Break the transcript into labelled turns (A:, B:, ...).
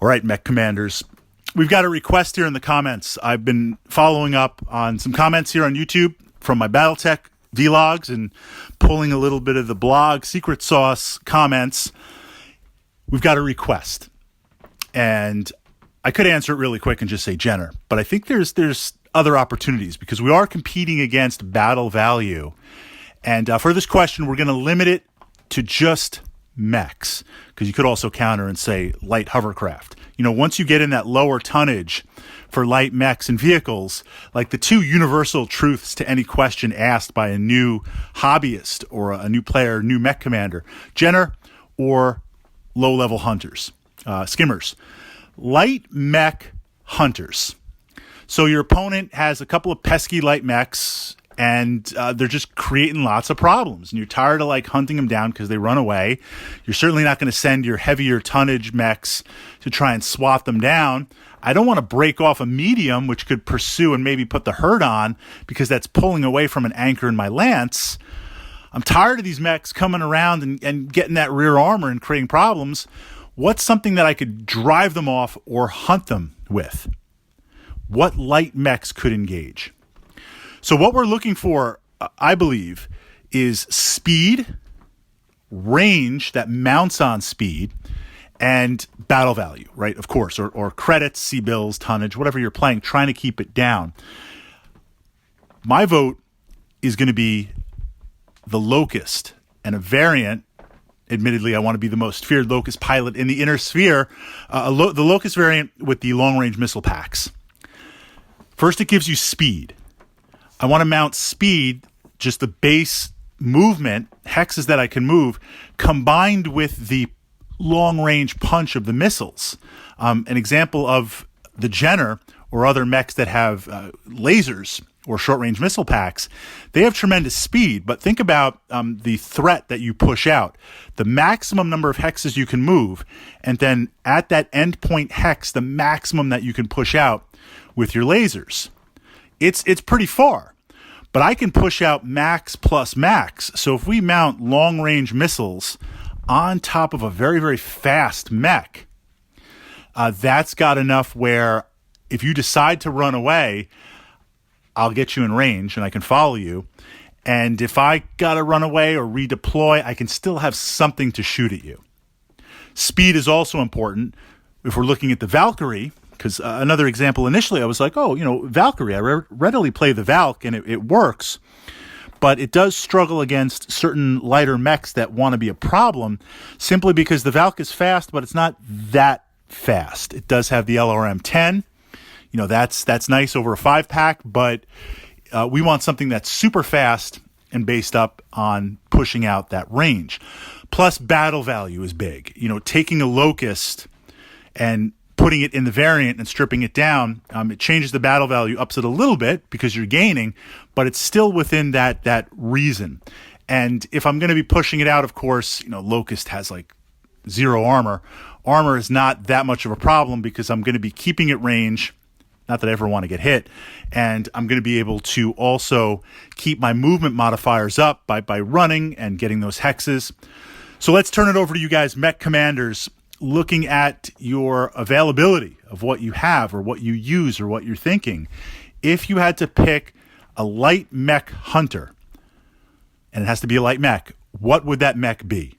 A: All right, Mech Commanders. We've got a request here in the comments. I've been following up on some comments here on YouTube from my Battletech vlogs and pulling a little bit of the blog Secret Sauce comments. We've got a request. And I could answer it really quick and just say Jenner, but I think there's other opportunities because we are competing against battle value. And for this question, we're going to limit it to just mechs, because you could also counter and say light hovercraft. You know, once you get in that lower tonnage for light mechs and vehicles, like the two universal truths to any question asked by a new hobbyist or a new player, new mech commander, Jenner or low-level hunters, skimmers. Light mech hunters. So your opponent has a couple of pesky light mechs, and they're just creating lots of problems. And you're tired of hunting them down because they run away. You're certainly not going to send your heavier tonnage mechs to try and swat them down. I don't want to break off a medium, which could pursue and maybe put the hurt on, because that's pulling away from an anchor in my lance. I'm tired of these mechs coming around and getting that rear armor and creating problems. What's something that I could drive them off or hunt them with? What light mechs could engage? So what we're looking for, I believe, is speed, range that mounts on speed, and battle value, right? Of course, or credits, C-bills, tonnage, whatever you're playing, trying to keep it down. My vote is going to be the Locust, and a variant. Admittedly, I want to be the most feared Locust pilot in the inner sphere. The Locust variant with the long-range missile packs. First, it gives you speed. I want to mount speed, just the base movement, hexes that I can move, combined with the long-range punch of the missiles. An example of the Jenner or other mechs that have lasers or short-range missile packs, they have tremendous speed, but think about the threat that you push out, the maximum number of hexes you can move, and then at that endpoint hex, the maximum that you can push out with your lasers. It's pretty far, but I can push out max plus max. So if we mount long-range missiles on top of a very, very fast mech, that's got enough where if you decide to run away, I'll get you in range and I can follow you. And if I got to run away or redeploy, I can still have something to shoot at you. Speed is also important. If we're looking at the Valkyrie, because another example initially, I was like, Valkyrie, I readily play the Valk and it works. But it does struggle against certain lighter mechs that want to be a problem simply because the Valk is fast, but it's not that fast. It does have the LRM-10. That's nice over a 5-pack, but we want something that's super fast and based up on pushing out that range. Plus, battle value is big. Taking a Locust and putting it in the variant and stripping it down, it changes the battle value, ups it a little bit because you're gaining, but it's still within that reason. And if I'm going to be pushing it out, of course, Locust has 0 armor. Armor is not that much of a problem because I'm going to be keeping it range. Not that I ever want to get hit. And I'm going to be able to also keep my movement modifiers up by running and getting those hexes. So let's turn it over to you guys, Mech Commanders, looking at your availability of what you have or what you use or what you're thinking. If you had to pick a light mech hunter, and it has to be a light mech, what would that mech be?